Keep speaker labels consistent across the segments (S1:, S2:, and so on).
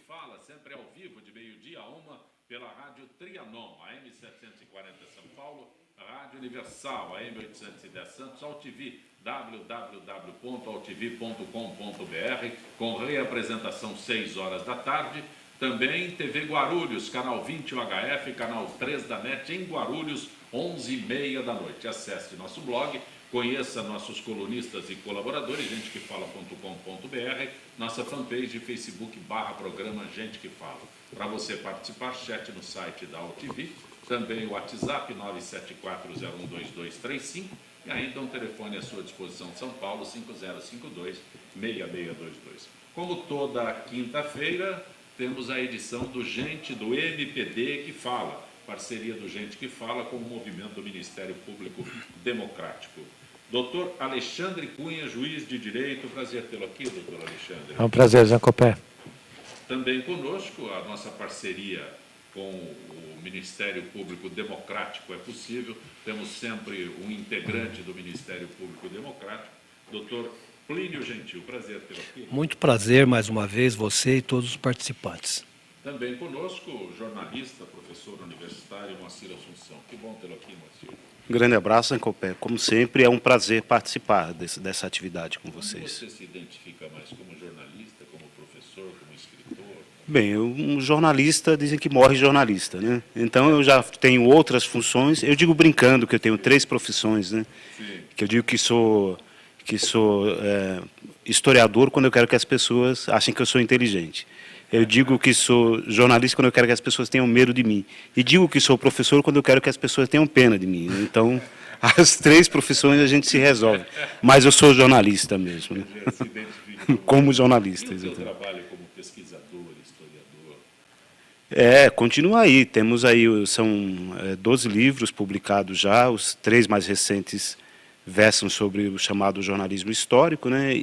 S1: Fala, sempre ao vivo, de meio-dia a 1, pela Rádio Trianon, AM 740 São Paulo, Rádio Universal, AM 810 Santos, AltV, www.altv.com.br, com reapresentação 6 horas da tarde. Também TV Guarulhos, canal 20 UHF, canal 3 da NET, em Guarulhos, 11h30 da noite. Acesse nosso blog, conheça nossos colunistas e colaboradores, gentequefala.com.br, nossa fanpage Facebook /programa Gente que Fala. Para você participar, chat no site da AltV, também o WhatsApp 974012235 e ainda um telefone à sua disposição, São Paulo, 5052-6622. Como toda quinta-feira, temos a edição do Gente do MPD que Fala, parceria do Gente que Fala com o movimento do Ministério Público Democrático. Doutor Alexandre Cunha, juiz de direito, prazer tê-lo aqui, doutor Alexandre.
S2: É um prazer, Zé Copé.
S1: Também conosco a nossa parceria com o Ministério Público Democrático é possível, temos sempre um integrante do Ministério Público Democrático, doutor Plínio Gentil, prazer tê-lo aqui.
S3: Muito prazer, mais uma vez, você e todos os participantes.
S1: Também conosco o jornalista, professor universitário, Moacir Assunção. Que bom tê-lo aqui, Moacir.
S4: Um grande abraço, Zancopé. Como sempre, é um prazer participar dessa atividade com vocês.
S1: Como você se identifica mais, como jornalista, como professor, como escritor?
S4: Bem, um jornalista, dizem que morre jornalista, né? Então, eu já tenho outras funções. Eu digo brincando que eu tenho 3 profissões, né?
S1: Sim.
S4: Que eu digo que sou historiador quando eu quero que as pessoas achem que eu sou inteligente. Eu digo que sou jornalista quando eu quero que as pessoas tenham medo de mim. E digo que sou professor quando eu quero que as pessoas tenham pena de mim. Então, as 3 profissões a gente se resolve. Mas eu sou jornalista mesmo, né?
S1: Se identifica
S4: Como jornalista,
S1: e o seu
S4: exatamente.
S1: trabalho como pesquisador, historiador?
S4: Continua aí. Temos aí, são 12 livros publicados já, os 3 mais recentes versam sobre o chamado jornalismo histórico, né?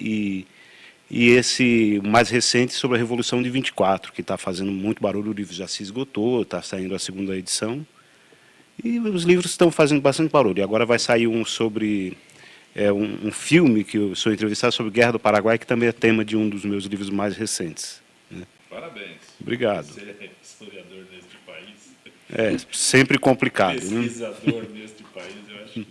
S4: E esse mais recente sobre a Revolução de 24, que está fazendo muito barulho, o livro já se esgotou, está saindo a 2ª edição. E os livros estão fazendo bastante barulho. E agora vai sair um sobre um filme que eu sou entrevistado sobre Guerra do Paraguai, que também é tema de um dos meus livros mais recentes. Né?
S1: Parabéns.
S4: Obrigado.
S1: Você é historiador neste país.
S4: Sempre complicado.
S1: Pesquisador neste país, eu acho que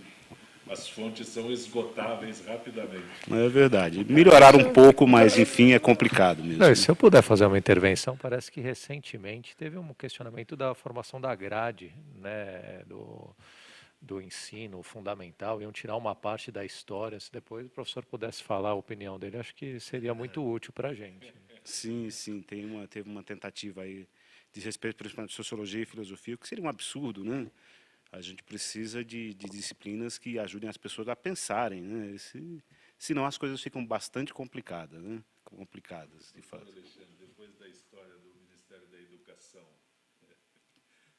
S1: as fontes são esgotáveis rapidamente.
S4: É verdade. Melhoraram um pouco, mas, enfim, é complicado mesmo.
S2: Não, e se eu puder fazer uma intervenção, parece que recentemente teve um questionamento da formação da grade, né, do ensino fundamental, iam tirar uma parte da história. Se depois o professor pudesse falar a opinião dele, acho que seria muito útil para a gente.
S4: Sim, teve uma tentativa aí de respeito, principalmente, à sociologia e filosofia, que seria um absurdo, né? A gente precisa de disciplinas que ajudem as pessoas a pensarem, né? Senão as coisas ficam bastante complicadas, né? Complicadas, de fato.
S1: Alexandre, depois da história do Ministério da Educação,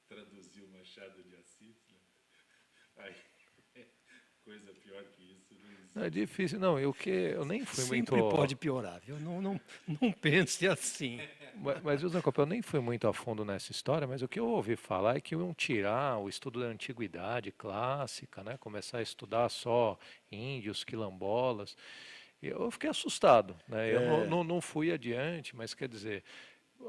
S1: traduziu Machado de Assis, né? Aí, coisa pior que isso não existe.
S2: É difícil, não, eu nem fui
S3: Sempre
S2: muito...
S3: pode piorar, viu? Não pense assim.
S2: Mas Zé Copé, eu nem fui muito a fundo nessa história, mas o que eu ouvi falar é que iam tirar o estudo da antiguidade clássica, né? Começar a estudar só índios, quilombolas. E eu fiquei assustado, né? Eu não fui adiante, mas quer dizer,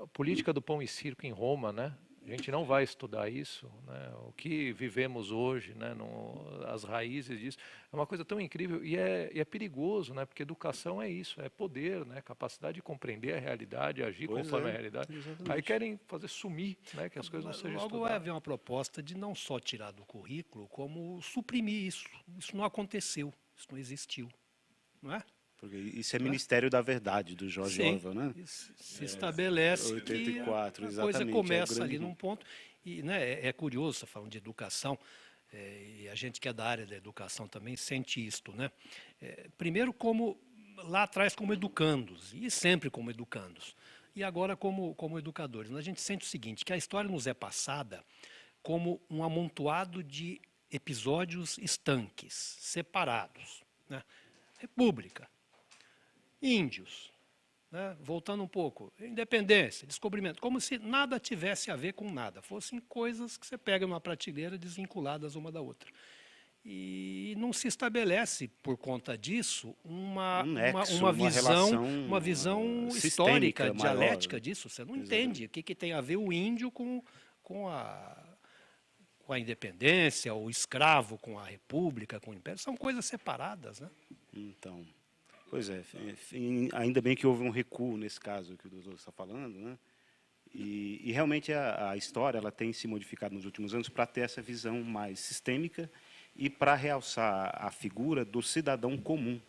S2: a política do pão e circo em Roma, né? A gente não vai estudar isso, né? O que vivemos hoje, né? As raízes disso, é uma coisa tão incrível e é perigoso, né? Porque educação é isso, é poder, né? Capacidade de compreender a realidade, agir conforme a realidade.
S4: Exatamente.
S2: Aí querem fazer sumir, né? Que as coisas não sejam
S3: Logo vai
S2: estudadas.
S3: haver uma proposta de não só tirar do currículo, como suprimir isso. Isso não aconteceu, isso não existiu, não é?
S4: Porque isso é Ministério da Verdade, do George Orwell, né?
S3: Isso se estabelece
S4: 84,
S3: que a coisa
S4: exatamente,
S3: começa
S4: é o
S3: ali
S4: grande...
S3: num ponto. E né, é curioso, você falando de educação, e a gente que é da área da educação também sente isto, né? Primeiro, como lá atrás, como educandos, e sempre como educandos, e agora como educadores. A gente sente o seguinte, que a história nos é passada como um amontoado de episódios estanques, separados, né? República, índios, né? Voltando um pouco, independência, descobrimento, como se nada tivesse a ver com nada, fossem coisas que você pega numa prateleira desvinculadas uma da outra. e não se estabelece, por conta disso,
S4: Um nexo,
S3: uma
S4: relação,
S3: visão
S4: sistêmica
S3: histórica,
S4: maior,
S3: dialética
S4: né?
S3: disso. Você não
S4: Exatamente.
S3: entende o que tem a ver o índio com a independência, o escravo com a república, com o império. São coisas separadas, né?
S4: Então, pois é, ainda bem que houve um recuo nesse caso que o doutor está falando, né? E realmente a história ela tem se modificado nos últimos anos para ter essa visão mais sistêmica e para realçar a figura do cidadão comum.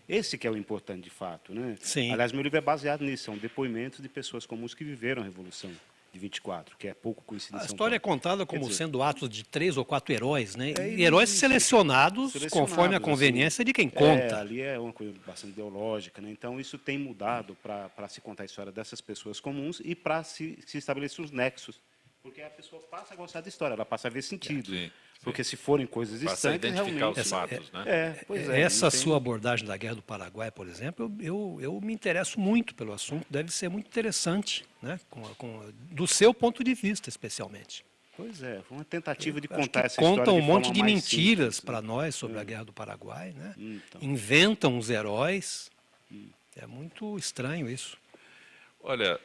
S4: Esse que é o importante, de fato, né?
S3: Sim.
S4: Aliás, meu livro é baseado nisso, são depoimentos de pessoas comuns que viveram a Revolução de 24, que é pouco conhecida em
S3: A
S4: São
S3: história é
S4: Paulo.
S3: contada
S4: Quer
S3: como
S4: dizer,
S3: sendo atos de 3 ou 4 heróis, né?
S4: É
S3: E heróis
S4: isso.
S3: selecionados conforme a
S4: Selecionados,
S3: conveniência
S4: assim,
S3: de quem conta.
S4: ali é uma coisa bastante ideológica, né? Então isso tem mudado para se contar a história dessas pessoas comuns e para se estabelecer os nexos, porque a pessoa passa a gostar da história, ela passa a ver sentido,
S1: Sim, sim.
S4: porque se forem coisas
S1: Passa a
S4: distantes,
S1: identificar
S4: realmente
S1: os fatos, né?
S4: pois é,
S3: Essa
S4: não tem-
S3: sua abordagem da Guerra do Paraguai, por exemplo, eu me interesso muito pelo assunto, deve ser muito interessante, né? Do seu ponto de vista, especialmente.
S4: Pois é, foi uma tentativa de
S3: Eu acho
S4: contar
S3: que
S4: essa história
S3: contam um
S4: de
S3: monte
S4: forma
S3: de
S4: mais
S3: mentiras
S4: simples,
S3: para
S4: né?
S3: nós sobre a Guerra do Paraguai, né?
S4: Então.
S3: Inventam os heróis. É muito estranho isso.
S1: Olha,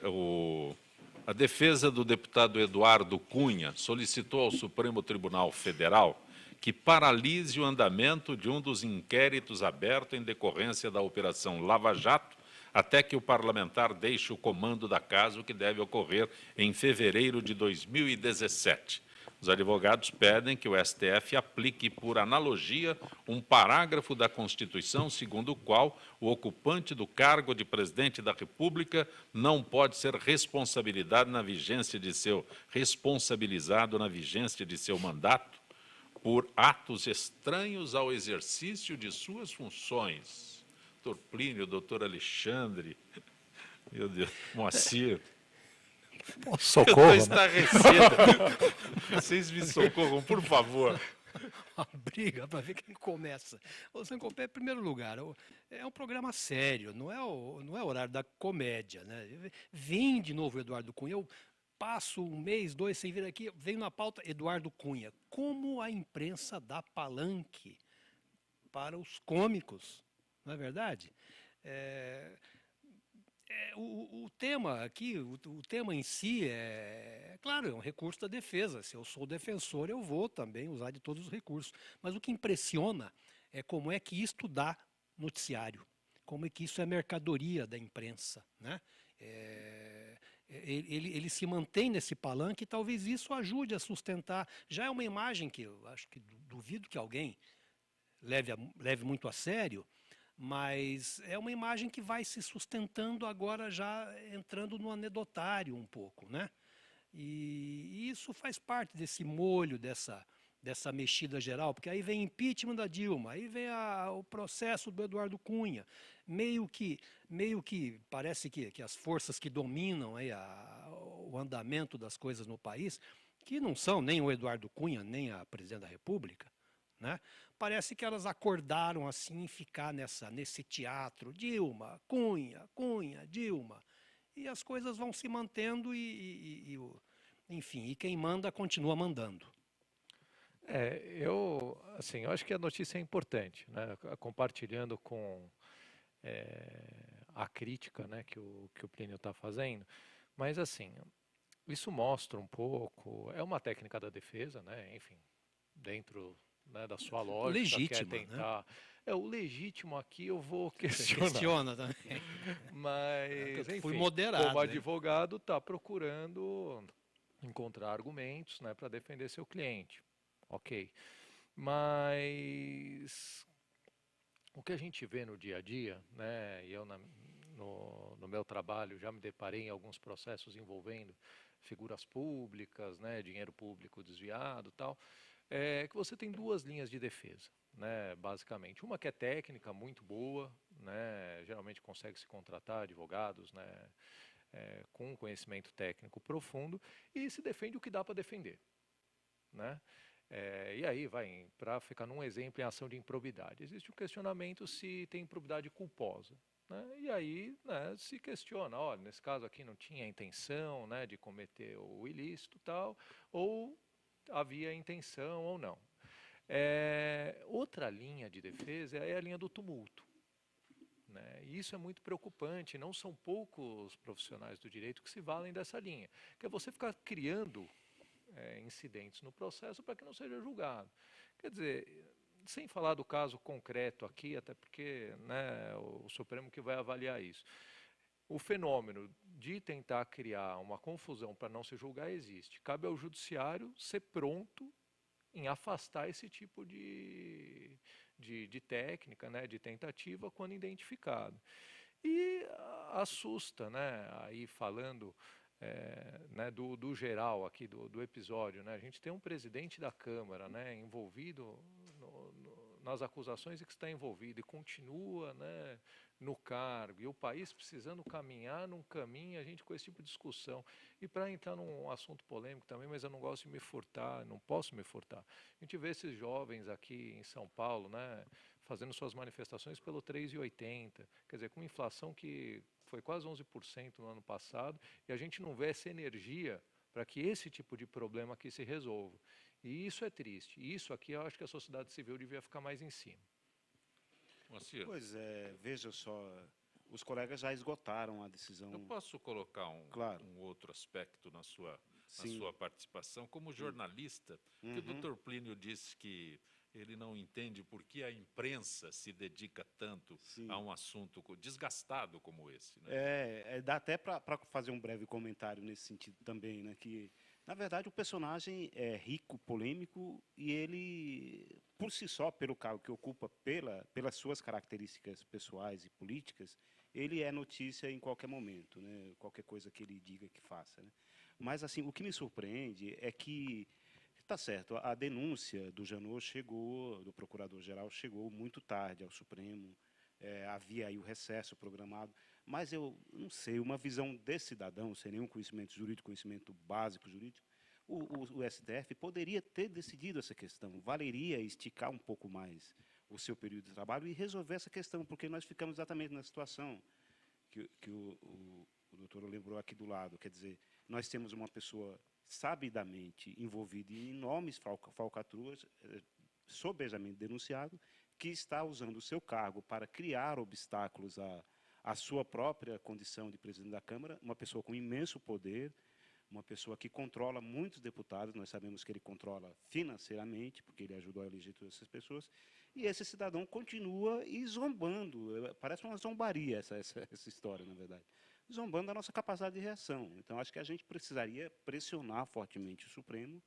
S1: a defesa do deputado Eduardo Cunha solicitou ao Supremo Tribunal Federal que paralise o andamento de um dos inquéritos abertos em decorrência da Operação Lava Jato, até que o parlamentar deixe o comando da casa, o que deve ocorrer em fevereiro de 2017. Os advogados pedem que o STF aplique, por analogia, um parágrafo da Constituição segundo o qual o ocupante do cargo de presidente da República não pode ser responsabilizado na vigência de seu mandato por atos estranhos ao exercício de suas funções. Doutor Plínio, doutor Alexandre, meu Deus, Moacir. Eu estou
S2: Socorro, né?
S1: estarrecido. Vocês me socorram, por favor.
S3: Uma briga para ver quem começa. O Sancopé, em primeiro lugar, é um programa sério, não é horário da comédia, né? Vem de novo o Eduardo Cunha. Eu passo um mês, 2 sem vir aqui, venho na pauta Eduardo Cunha. Como a imprensa dá palanque para os cômicos, não é verdade? O tema aqui, o tema em si claro, é um recurso da defesa. Se eu sou defensor, eu vou também usar de todos os recursos. Mas o que impressiona é como é que isto dá noticiário, como é que isso é mercadoria da imprensa, né? Ele se mantém nesse palanque e talvez isso ajude a sustentar. Já é uma imagem que eu acho que duvido que alguém leve muito a sério, mas é uma imagem que vai se sustentando agora, já entrando no anedotário um pouco, né? E isso faz parte desse molho, dessa mexida geral, porque aí vem impeachment da Dilma, aí vem o processo do Eduardo Cunha, meio que parece que as forças que dominam aí o andamento das coisas no país, que não são nem o Eduardo Cunha, nem a presidente da República, né? Parece que elas acordaram assim em ficar nesse teatro, Dilma, Cunha, Dilma, e as coisas vão se mantendo enfim, e quem manda continua mandando.
S2: Eu acho que a notícia é importante, né? Compartilhando com a crítica, né, que o Plínio está fazendo, mas assim, isso mostra um pouco, é uma técnica da defesa, né? Enfim, dentro, né, da sua lógica, quer
S3: Legítima,
S2: tentar. O legítimo aqui eu vou
S3: Você
S2: questionar.
S3: questiona também.
S2: Mas,
S3: Eu
S2: enfim,
S3: fui moderado,
S2: como
S3: hein?
S2: advogado, está procurando encontrar argumentos, né, para defender seu cliente. Ok. Mas o que a gente vê no dia a dia, né, e eu no meu trabalho já me deparei em alguns processos envolvendo figuras públicas, né, dinheiro público desviado e tal, é que você tem duas linhas de defesa, né, basicamente. Uma que é técnica, muito boa, né, geralmente consegue se contratar advogados, né, com conhecimento técnico profundo, e se defende o que dá para defender, né? E aí para ficar num exemplo em ação de improbidade, existe um questionamento se tem improbidade culposa, né? E aí, né, se questiona, olha, nesse caso aqui não tinha intenção, né, de cometer o ilícito tal, ou havia intenção ou não. Outra linha de defesa é a linha do tumulto, né? E isso é muito preocupante, não são poucos profissionais do direito que se valem dessa linha, que é você ficar criando incidentes no processo para que não seja julgado. Quer dizer, sem falar do caso concreto aqui, até porque, né, o Supremo que vai avaliar isso. O fenômeno de tentar criar uma confusão para não se julgar existe. Cabe ao judiciário ser pronto em afastar esse tipo de técnica, né, de tentativa, quando identificado. E assusta, né, aí falando né, do geral aqui, do episódio, né, a gente tem um presidente da Câmara, né, envolvido nas acusações e que está envolvido e continua, né, no cargo, e o país precisando caminhar num caminho, a gente com esse tipo de discussão. E para entrar num assunto polêmico também, mas eu não gosto de me furtar, não posso me furtar. A gente vê esses jovens aqui em São Paulo, né, fazendo suas manifestações pelo 3,80, quer dizer, com inflação que foi quase 11% no ano passado, e a gente não vê essa energia para que esse tipo de problema aqui se resolva. E isso é triste. E isso aqui eu acho que a sociedade civil devia ficar mais em cima.
S1: Moacir,
S4: Pois é, veja só, os colegas já esgotaram a decisão.
S1: eu posso colocar
S4: Claro.
S1: um outro aspecto na sua
S4: Sim.
S1: participação como jornalista, que o Dr. Plínio disse que ele não entende por que a imprensa se dedica tanto
S4: Sim.
S1: a um assunto desgastado como esse, né?
S4: Dá até para fazer um breve comentário nesse sentido também, né? Que, na verdade, o personagem é rico, polêmico, e ele, por si só, pelo cargo que ocupa, pelas suas características pessoais e políticas, ele é notícia em qualquer momento, né? Qualquer coisa que ele diga, que faça, né? Mas, assim, o que me surpreende é que, tá certo, a denúncia do Janot chegou, do Procurador-Geral, chegou muito tarde ao Supremo. Havia aí o recesso programado, mas eu não sei, uma visão desse cidadão, sem nenhum conhecimento jurídico, conhecimento básico jurídico, o STF poderia ter decidido essa questão, valeria esticar um pouco mais o seu período de trabalho e resolver essa questão, porque nós ficamos exatamente na situação que o doutor lembrou aqui do lado, quer dizer, nós temos uma pessoa sabidamente envolvida em enormes falcatruas, sobejamente denunciado, que está usando o seu cargo para criar obstáculos à sua própria condição de presidente da Câmara, uma pessoa com imenso poder, uma pessoa que controla muitos deputados, nós sabemos que ele controla financeiramente, porque ele ajudou a eleger todas essas pessoas, e esse cidadão continua zombando, parece uma zombaria essa história, na verdade, zombando da nossa capacidade de reação. Então, acho que a gente precisaria pressionar fortemente o Supremo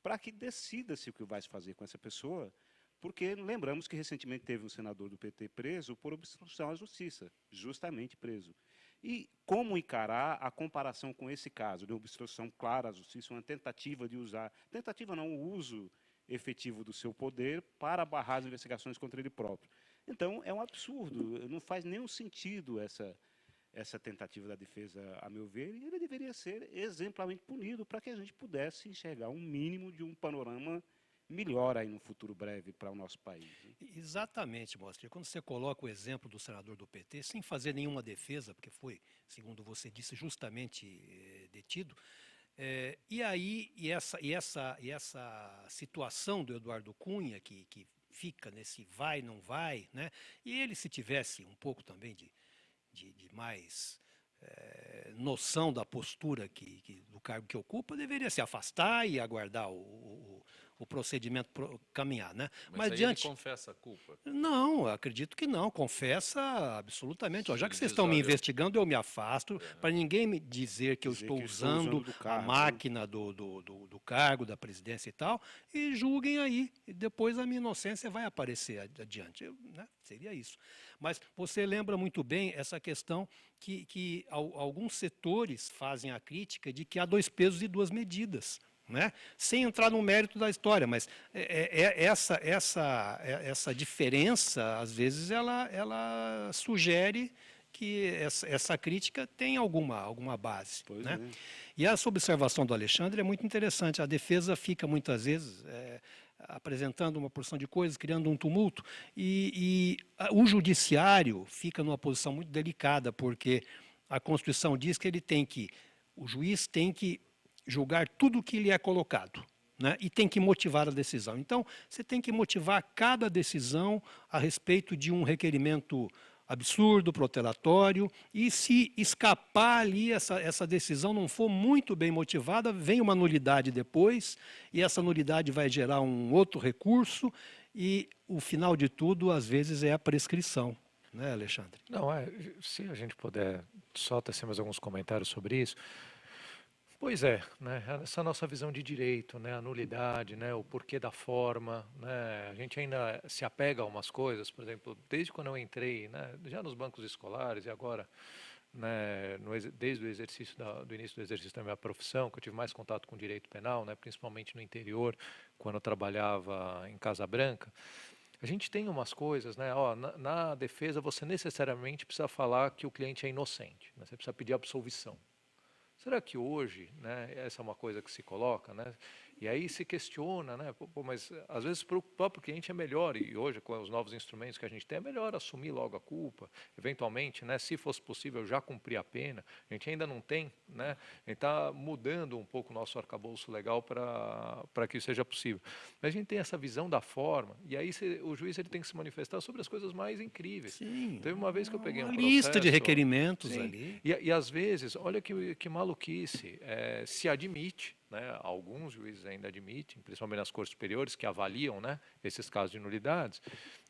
S4: para que decida-se o que vai se fazer com essa pessoa, porque lembramos que recentemente teve um senador do PT preso por obstrução à justiça, justamente preso. E como encarar a comparação com esse caso de obstrução clara à justiça, uma tentativa de usar, tentativa não, o uso efetivo do seu poder para barrar as investigações contra ele próprio. Então, é um absurdo, não faz nenhum sentido essa tentativa da defesa, a meu ver, e ele deveria ser exemplarmente punido para que a gente pudesse enxergar um mínimo de um panorama melhor aí no futuro breve para o nosso país.
S3: Exatamente, Moacir. Quando você coloca o exemplo do senador do PT, sem fazer nenhuma defesa, porque foi, segundo você disse, justamente detido, e essa situação do Eduardo Cunha, que fica nesse vai, não vai, né? E ele, se tivesse um pouco também de mais noção da postura do cargo que ocupa, deveria se afastar e aguardar o procedimento caminhar, né?
S1: Mas aí
S3: diante...
S1: ele confessa a culpa.
S3: Não, acredito que não. Confessa absolutamente. Ó, já que vocês estão me
S1: olha,
S3: investigando, eu me afasto, para ninguém me dizer que eu estou usando
S4: do
S3: a
S4: cargo,
S3: máquina do cargo, da presidência e tal, e julguem aí. E depois a minha inocência vai aparecer adiante. Né? Seria isso. Mas você lembra muito bem essa questão que alguns setores fazem a crítica de que há dois pesos e duas medidas. Né? Sem entrar no mérito da história, mas essa diferença, às vezes, ela sugere que essa crítica tem alguma base. Né? E essa observação do Alexandre é muito interessante. A defesa fica, muitas vezes, apresentando uma porção de coisas, criando um tumulto, e o judiciário fica numa posição muito delicada, porque a Constituição diz que o juiz tem que julgar tudo o que lhe é colocado. né? E tem que motivar a decisão. Então, você tem que motivar cada decisão a respeito de um requerimento absurdo, protelatório, e se escapar ali, essa decisão não for muito bem motivada, vem uma nulidade depois, e essa nulidade vai gerar um outro recurso, e o final de tudo, às vezes, é a prescrição. Né, Alexandre?
S2: Não, se a gente puder só tecer mais alguns comentários sobre isso. Pois é, né, essa nossa visão de direito, né, a nulidade, né, o porquê da forma, né, a gente ainda se apega a umas coisas, por exemplo, desde quando eu entrei, né, já nos bancos escolares e agora, né, desde o exercício do início do exercício da minha profissão, que eu tive mais contato com direito penal, né, principalmente no interior, quando eu trabalhava em Casa Branca, a gente tem umas coisas, né, ó, na defesa você necessariamente precisa falar que o cliente é inocente, né, você precisa pedir absolvição. Será que hoje, né, essa é uma coisa que se coloca, né? E aí se questiona, né? Pô, mas às vezes para o próprio cliente é melhor, e hoje com os novos instrumentos que a gente tem, é melhor assumir logo a culpa, eventualmente, né, se fosse possível já cumprir a pena. A gente ainda não tem, né? A gente está mudando um pouco o nosso arcabouço legal para que isso seja possível. Mas a gente tem essa visão da forma, e aí o juiz ele tem que se manifestar sobre as coisas mais incríveis.
S3: Sim,
S2: Teve uma vez que eu peguei um
S3: uma
S2: processo...
S3: lista de requerimentos
S2: sim,
S3: ali.
S2: E às vezes, olha que maluquice, se admite, né, alguns juízes ainda admitem, principalmente nas cortes superiores, que avaliam, né, esses casos de nulidades,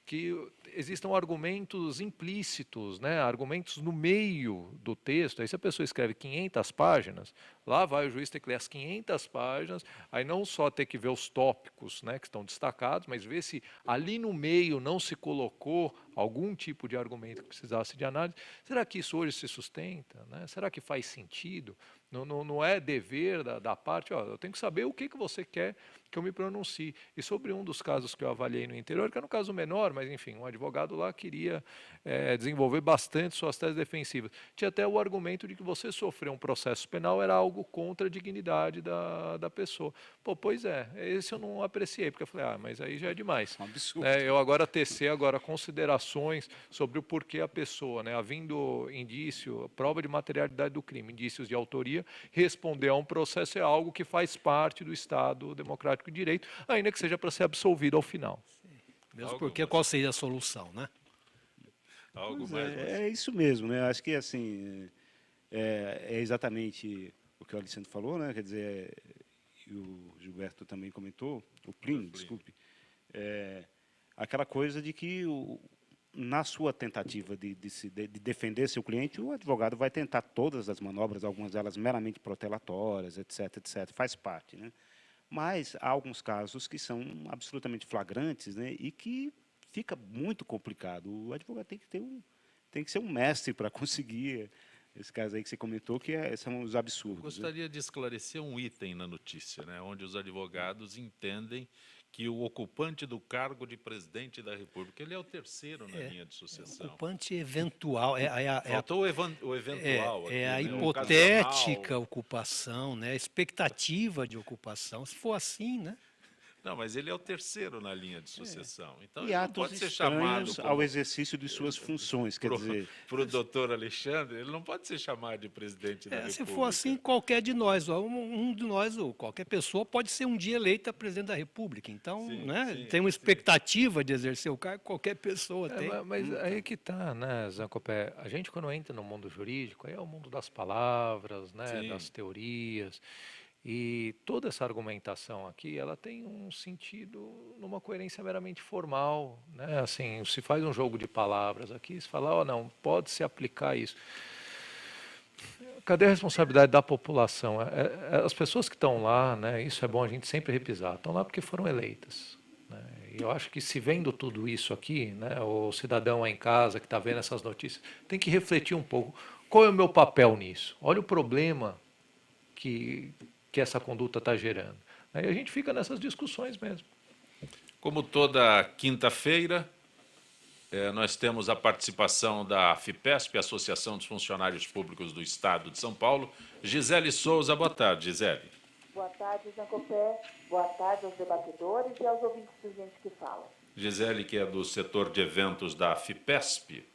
S2: que existam argumentos implícitos, né, argumentos no meio do texto. Aí se a pessoa escreve 500 páginas, lá vai o juiz ter que ler as 500 páginas, aí não só ter que ver os tópicos, né, que estão destacados, mas ver se ali no meio não se colocou algum tipo de argumento que precisasse de análise. Será que isso hoje se sustenta? Né? Será que faz sentido? Não é dever da parte, ó, eu tenho que saber o que você quer que eu me pronuncie. E sobre um dos casos que eu avaliei no interior, que era um caso menor, mas enfim, um advogado lá queria desenvolver bastante suas teses defensivas. Tinha até o argumento de que você sofrer um processo penal era algo contra a dignidade da pessoa. Pô, pois é, esse eu não apreciei, porque eu falei, mas aí já é demais.
S4: É um absurdo.
S2: Eu agora tecer considerações sobre o porquê a pessoa, né, havendo indício, prova de materialidade do crime, indícios de autoria, responder a um processo é algo que faz parte do Estado democrático de direito, ainda que seja para ser absolvido ao final.
S3: Mesmo porque qual seria a solução, né?
S1: Algo mais.
S4: É isso mesmo, né? Acho que assim é exatamente o que o Alessandro falou, né? Quer dizer, e o Gilberto também comentou, o Plínio, desculpe, aquela coisa de que na sua tentativa de defender seu cliente, o advogado vai tentar todas as manobras, algumas delas meramente protelatórias, etc, etc, faz parte, né? Mas há alguns casos que são absolutamente flagrantes, né, e que fica muito complicado. O advogado tem que ser um mestre para conseguir esse caso aí que você comentou, que são os absurdos.
S1: Gostaria de esclarecer um item na notícia, né, onde os advogados entendem que o ocupante do cargo de presidente da República, ele é o terceiro na linha de sucessão.
S3: Ocupante eventual.
S1: Faltou o eventual aqui,
S3: a
S1: né,
S3: hipotética ocupação, né, a expectativa de ocupação. Se for assim, né?
S1: Não, mas ele é o terceiro na linha de sucessão. Então,
S4: E
S1: ele não
S4: atos
S1: pode ser chamado
S4: estranhos ao exercício de suas funções, quer dizer...
S1: Para o doutor Alexandre, ele não pode ser chamado de presidente da República.
S3: Se for assim, qualquer de nós, um de nós, ou qualquer pessoa, pode ser um dia eleita presidente da República. Então, tem uma expectativa de exercer o cargo, qualquer pessoa tem.
S2: Mas aí que está, né, Zancopé? A gente, quando entra no mundo jurídico, aí é o mundo das palavras, né, das teorias. E toda essa argumentação aqui, ela tem um sentido numa coerência meramente formal, né? Assim, se faz um jogo de palavras aqui, se fala, não, pode-se aplicar isso. Cadê a responsabilidade da população? As pessoas que estão lá, né, isso é bom a gente sempre repisar, estão lá porque foram eleitas. Né? E eu acho que se vendo tudo isso aqui, né, o cidadão aí em casa que está vendo essas notícias, tem que refletir um pouco. Qual é o meu papel nisso? Olha o problema que essa conduta está gerando. Aí a gente fica nessas discussões mesmo.
S1: Como toda quinta-feira, nós temos a participação da FIPESP, Associação dos Funcionários Públicos do Estado de São Paulo. Gisele Souza, boa tarde, Gisele.
S5: Boa tarde, Zancopé. Boa tarde aos debatedores e aos ouvintes do Gente que Fala.
S1: Gisele, que é do setor de eventos da FIPESP,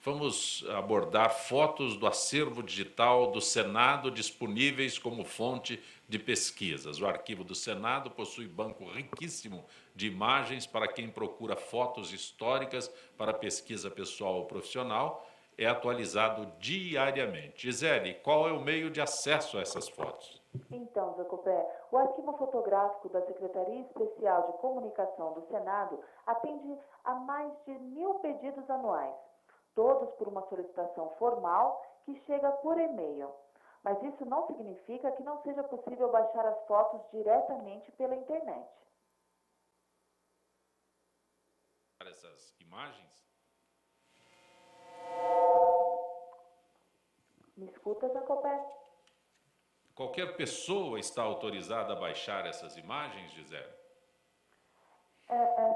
S1: vamos abordar fotos do acervo digital do Senado disponíveis como fonte de pesquisas. O arquivo do Senado possui banco riquíssimo de imagens para quem procura fotos históricas para pesquisa pessoal ou profissional. É atualizado diariamente. Gisele, qual é o meio de acesso a essas fotos?
S5: Então, Zacopé, o arquivo fotográfico da Secretaria Especial de Comunicação do Senado atende a mais de 1.000 pedidos anuais, todos por uma solicitação formal que chega por e-mail. Mas isso não significa que não seja possível baixar as fotos diretamente pela internet.
S1: Essas imagens?
S5: Me escuta, Zacopé?
S1: Qualquer pessoa está autorizada a baixar essas imagens, Gisele?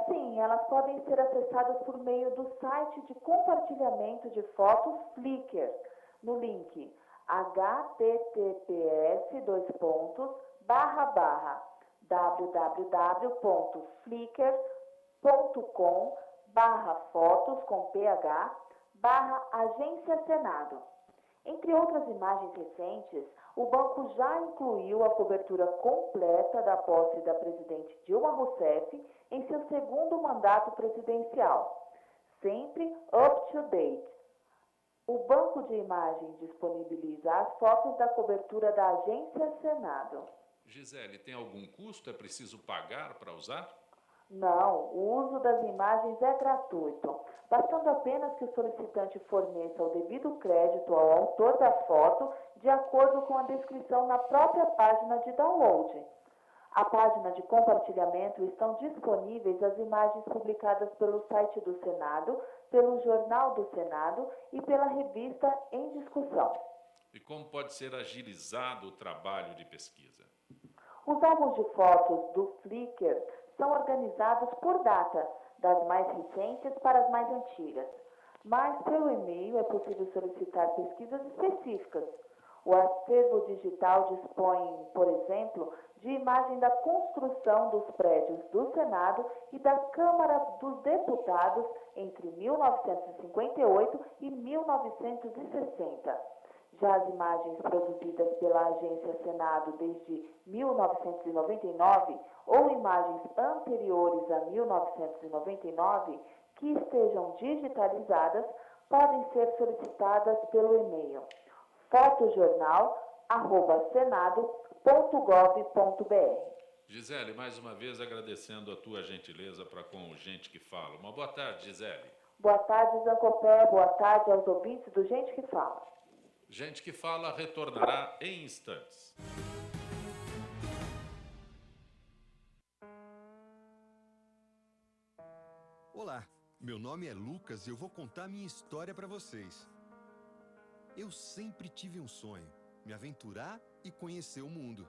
S5: Sim, elas podem ser acessadas por meio do site de compartilhamento de fotos Flickr, no link https://www.flickr.com/fotos/agência Senado. Entre outras imagens recentes, o banco já incluiu a cobertura completa da posse da presidente Dilma Rousseff em seu segundo mandato presidencial, sempre up to date. O banco de imagens disponibiliza as fotos da cobertura da Agência Senado.
S1: Gisele, tem algum custo? É preciso pagar para usar?
S5: Não, o uso das imagens é gratuito, bastando apenas que o solicitante forneça o devido crédito ao autor da foto, de acordo com a descrição na própria página de download. A página de compartilhamento estão disponíveis as imagens publicadas pelo site do Senado, pelo Jornal do Senado e pela revista Em Discussão.
S1: E como pode ser agilizado o trabalho de pesquisa?
S5: Os álbuns de fotos do Flickr são organizados por data, das mais recentes para as mais antigas. Mas pelo e-mail é possível solicitar pesquisas específicas. O acervo digital dispõe, por exemplo, de imagem da construção dos prédios do Senado e da Câmara dos Deputados entre 1958 e 1960. Já as imagens produzidas pela Agência Senado desde 1999 ou imagens anteriores a 1999 que estejam digitalizadas podem ser solicitadas pelo e-mail fotojornal@senado.gov.br.
S1: Gisele, mais uma vez agradecendo a tua gentileza para com o Gente que Fala. Uma boa tarde, Gisele.
S5: Boa tarde, Zancopé. Boa tarde aos ouvintes do Gente que Fala.
S1: Gente que Fala retornará em instantes.
S6: Olá, meu nome é Lucas e eu vou contar minha história para vocês. Eu sempre tive um sonho, me aventurar e conhecer o mundo.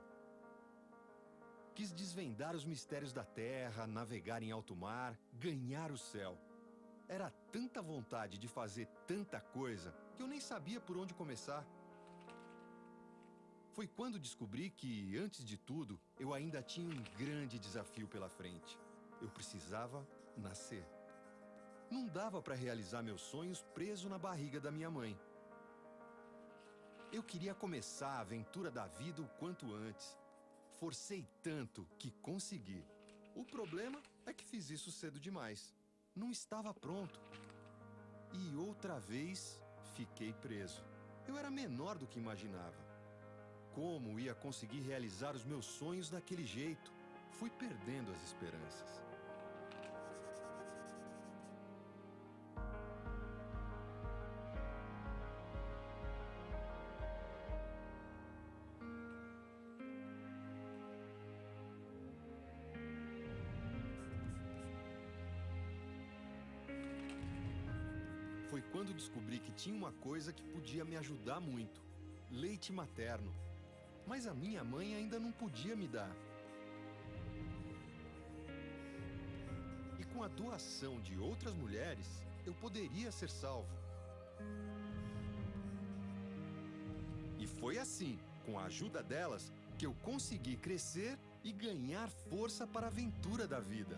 S6: Quis desvendar os mistérios da terra, navegar em alto mar, ganhar o céu. Era tanta vontade de fazer tanta coisa que eu nem sabia por onde começar. Foi quando descobri que, antes de tudo, eu ainda tinha um grande desafio pela frente. Eu precisava nascer. Não dava para realizar meus sonhos preso na barriga da minha mãe. Eu queria começar a aventura da vida o quanto antes. Forcei tanto que consegui. O problema é que fiz isso cedo demais. Não estava pronto. E outra vez fiquei preso. Eu era menor do que imaginava. Como ia conseguir realizar os meus sonhos daquele jeito? Fui perdendo as esperanças. Foi quando descobri que tinha uma coisa que podia me ajudar muito: leite materno. Mas a minha mãe ainda não podia me dar. E com a doação de outras mulheres, eu poderia ser salvo. E foi assim, com a ajuda delas, que eu consegui crescer e ganhar força para a aventura da vida.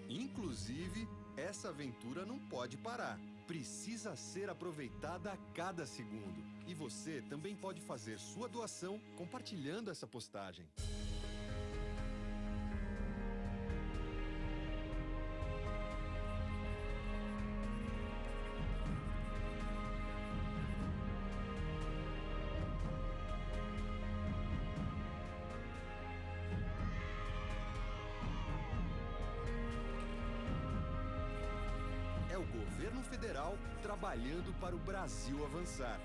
S6: Inclusive, essa aventura não pode parar. precisa ser aproveitada a cada segundo. E você também pode fazer sua doação compartilhando essa postagem. É o governo federal trabalhando para o Brasil avançar.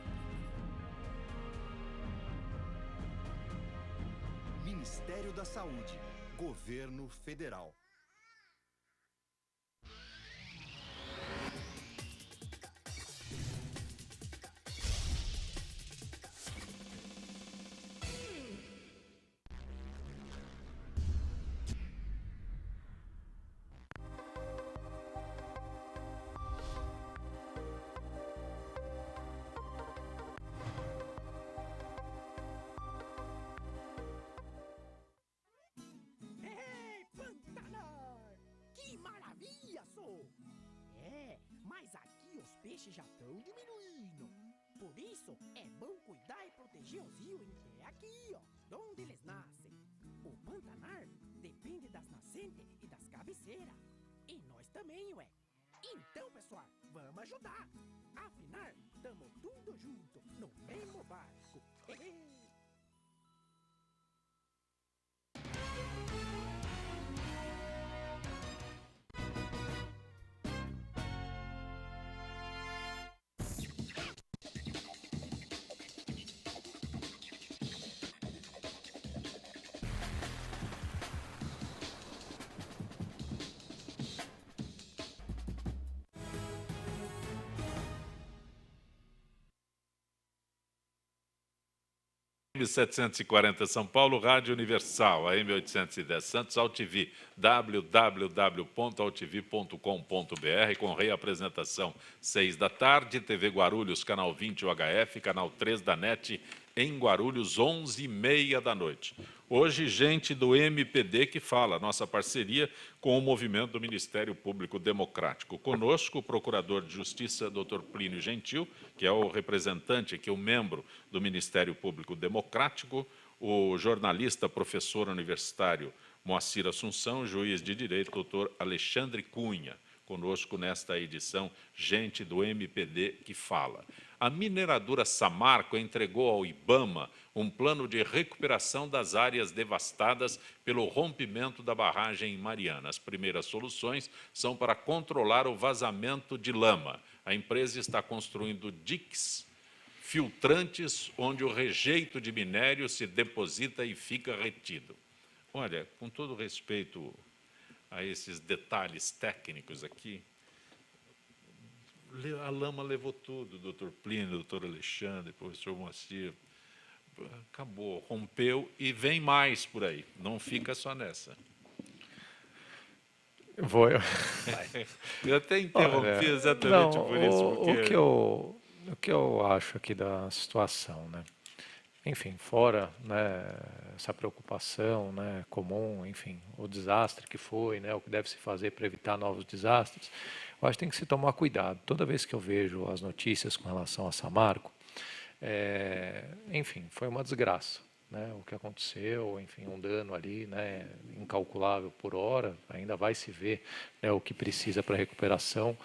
S6: Ministério da Saúde, Governo Federal.
S7: Mas aqui os peixes já estão diminuindo. Por isso, é bom cuidar e proteger os rios que é aqui, ó, onde eles nascem. O Pantanar depende das nascentes e das cabeceiras. E nós também, ué. Então, pessoal, vamos ajudar. Afinal, tamo tudo junto, no mesmo barco.
S1: M740 São Paulo, Rádio Universal, AM 810 Santos, AltV, www.altv.com.br, com reapresentação 6 da tarde, TV Guarulhos, canal 20 UHF, canal 3 da NET, em Guarulhos, 11h30 da noite. Hoje, gente do MPD que fala, nossa parceria com o movimento do Ministério Público Democrático. Conosco, o Procurador de Justiça, Dr. Plínio Gentil, que é o representante aqui, o membro do Ministério Público Democrático, o jornalista, professor universitário Moacir Assunção, juiz de direito, doutor Alexandre Cunha. Conosco nesta edição, gente do MPD que fala. A mineradora Samarco entregou ao IBAMA um plano de recuperação das áreas devastadas pelo rompimento da barragem em Mariana. As primeiras soluções são para controlar o vazamento de lama. A empresa está construindo diques filtrantes onde o rejeito de minério se deposita e fica retido. Olha, com todo respeito a esses detalhes técnicos aqui, a lama levou tudo, doutor Plínio, doutor Alexandre, professor Moacir. Acabou, rompeu e vem mais por aí. Não fica só nessa.
S2: Eu
S1: até interrompi exatamente
S2: não,
S1: por isso. Porque...
S2: O que eu acho aqui da situação, né? Enfim, fora, né, essa preocupação, né, comum, enfim, o desastre que foi, né, o que deve se fazer para evitar novos desastres, eu acho que tem que se tomar cuidado. Toda vez que eu vejo as notícias com relação a Samarco, enfim, foi uma desgraça, né, o que aconteceu, enfim, um dano ali, né, incalculável por hora, ainda vai se ver, né, o que precisa para recuperação.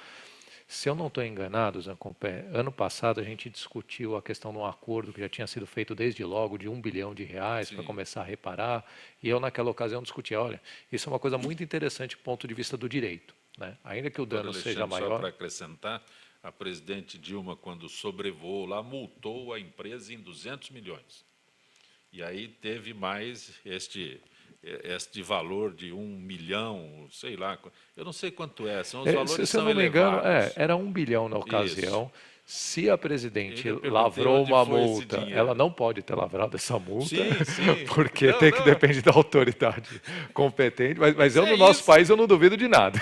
S2: Se eu não estou enganado, Zancompe, ano passado a gente discutiu a questão de um acordo que já tinha sido feito desde logo de R$1 bilhão para começar a reparar, e eu naquela ocasião discuti, olha, isso é uma coisa muito interessante do ponto de vista do direito, né? Ainda que o dano seja maior...
S1: Só para acrescentar, a presidente Dilma, quando sobrevoou lá, multou a empresa em 200 milhões. E aí teve mais este valor de 1 milhão, sei lá, eu não sei quanto é, são os valores
S2: se eu não me engano, era 1 bilhão na ocasião. Isso. Se a presidente lavrou uma multa, ela não pode ter lavrado essa multa, sim. Porque depende da autoridade competente. Mas eu, no nosso país, eu não duvido de nada.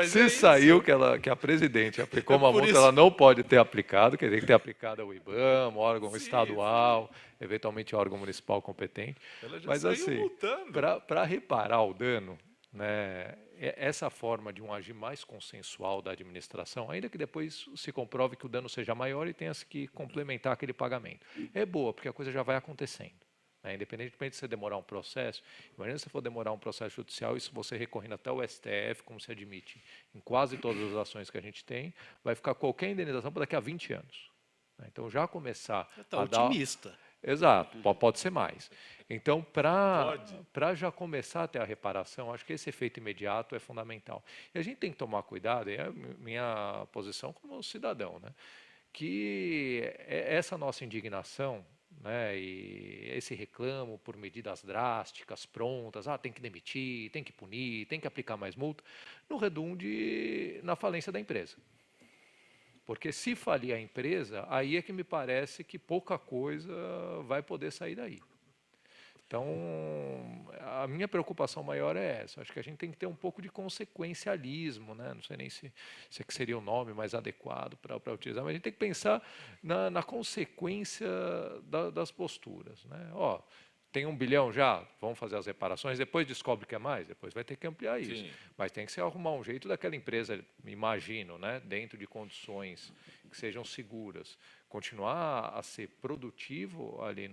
S2: Se saiu que a presidente aplicou uma multa, ela não pode ter aplicado, quer dizer, tem que ter aplicado ao IBAMA, órgão estadual, eventualmente órgão municipal competente.
S1: Ela já
S2: mas
S1: saiu
S2: assim,
S1: multando.
S2: Para reparar o dano, né, essa forma de um agir mais consensual da administração, ainda que depois se comprove que o dano seja maior e tenha que complementar aquele pagamento. É boa, porque a coisa já vai acontecendo. Né? Independentemente de você demorar um processo, imagina se for demorar um processo judicial, isso você recorrendo até o STF, como se admite em quase todas as ações que a gente tem, vai ficar qualquer indenização para daqui a 20 anos. Né? Então, já começar
S3: Está
S2: a dar...
S3: otimista.
S2: Exato, pode ser mais. Então, para já começar a ter a reparação, acho que esse efeito imediato é fundamental. E a gente tem que tomar cuidado, e é a minha posição como cidadão, né, que essa nossa indignação, né, e esse reclamo por medidas drásticas, prontas, tem que demitir, tem que punir, tem que aplicar mais multa, não redunde na falência da empresa. Porque se falir a empresa, aí é que me parece que pouca coisa vai poder sair daí. Então, a minha preocupação maior é essa. Acho que a gente tem que ter um pouco de consequencialismo, né? Não sei nem se que seria o nome mais adequado para utilizar, mas a gente tem que pensar na consequência das posturas. Né? Tem 1 bilhão já, vamos fazer as reparações, depois descobre que é mais, depois vai ter que ampliar isso. Sim. Mas tem que se arrumar um jeito daquela empresa, imagino, né, dentro de condições que sejam seguras, continuar a ser produtivo ali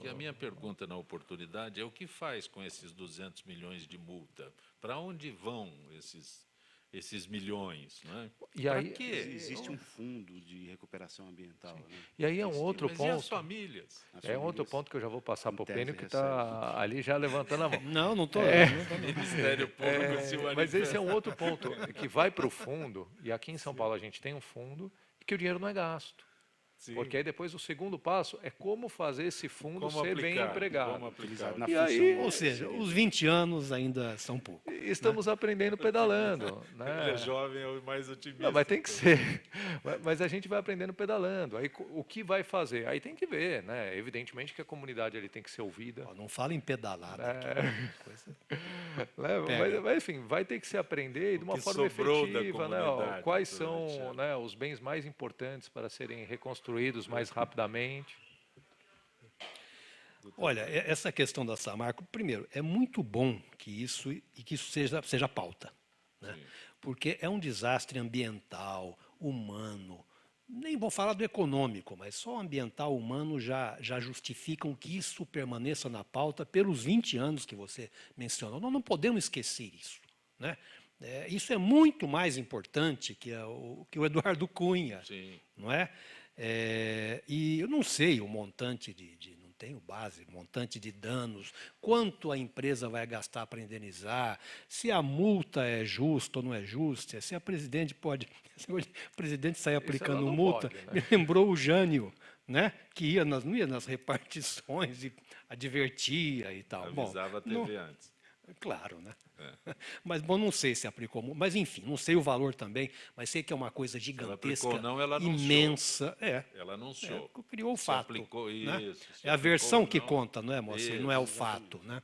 S1: E a minha pergunta na oportunidade é o que faz com esses 200 milhões de multa? Para onde vão esses milhões, né?
S2: E aí
S1: que
S4: existe um fundo de recuperação ambiental, né?
S2: E aí é um outro ponto.
S1: E as famílias?
S2: É um outro ponto que eu já vou passar para o Pênio, que está ali já levantando a mão.
S3: Não estou.
S1: Ministério Público se manifesta.
S2: Mas esse é um outro ponto que vai para o fundo, e aqui em São Paulo a gente tem um fundo, que o dinheiro não é gasto. Sim. Porque aí depois o segundo passo é como fazer esse fundo ser bem empregado.
S1: Como aplicar.
S2: E aí,
S3: ou seja, os 20 anos ainda são pouco.
S2: Estamos aprendendo pedalando. Né?
S1: Ele é jovem, é o mais otimista.
S2: Não, mas tem que ser. Mas a gente vai aprendendo pedalando. Aí o que vai fazer? Aí tem que ver. Né? Evidentemente que a comunidade ali tem que ser ouvida.
S3: Não fala em pedalar.
S2: Mas, enfim, vai ter que se aprender de uma forma efetiva. Né? Quais são, né, os bens mais importantes para serem reconstruídos mais rapidamente?
S3: Olha, essa questão da Samarco, primeiro, é muito bom que isso seja pauta, né? Porque é um desastre ambiental, humano, nem vou falar do econômico, mas só o ambiental, humano já justificam que isso permaneça na pauta pelos 20 anos que você mencionou. Nós não podemos esquecer isso, né? Isso é muito mais importante que o Eduardo Cunha, sim, não é? E eu não sei o montante não tenho base, montante de danos, quanto a empresa vai gastar para indenizar, se a multa é justa ou não é justa, se a presidente pode, se o presidente sair aplicando multa, pode, né? Me lembrou o Jânio, né, que não ia nas repartições e advertia e tal.
S1: Avisava a TV antes.
S3: Claro, né? Mas, bom, não sei se aplicou. Mas, enfim, não sei o valor também, mas sei que é uma coisa gigantesca,
S1: ela
S3: imensa.
S1: Ela anunciou.
S3: Criou o fato.
S1: Aplicou,
S3: né?
S1: Isso,
S3: é a versão que conta, não é, moça? Não é o fato, né?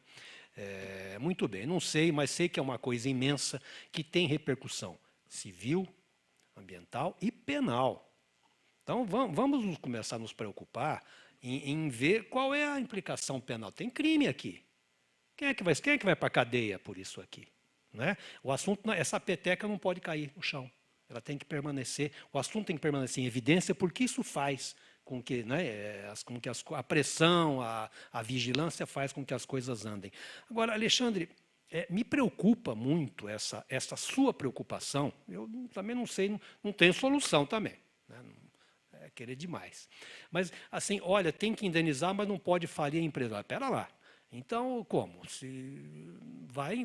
S3: Muito bem, não sei, mas sei que é uma coisa imensa que tem repercussão civil, ambiental e penal. Então, vamos começar a nos preocupar em ver qual é a implicação penal. Tem crime aqui. Quem é que vai para a cadeia por isso aqui? Né? O assunto, essa peteca não pode cair no chão. Ela tem que permanecer, o assunto tem que permanecer em evidência, porque isso faz com que, né, a pressão, a vigilância faz com que as coisas andem. Agora, Alexandre, me preocupa muito essa sua preocupação. Eu também não sei, não tenho solução também. Né? É querer demais. Mas, assim, olha, tem que indenizar, mas não pode falir a empresa. Espera lá. Então, como?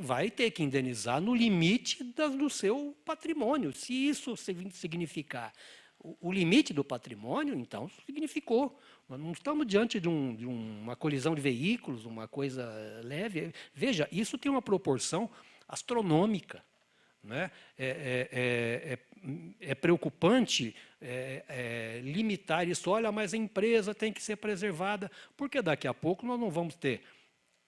S3: Vai ter que indenizar no limite do seu patrimônio. Se isso significar o limite do patrimônio, então significou. Nós não estamos diante de uma colisão de veículos, uma coisa leve. Veja, isso tem uma proporção astronômica. Né? É preocupante limitar isso. Olha, mas a empresa tem que ser preservada, porque daqui a pouco nós não vamos ter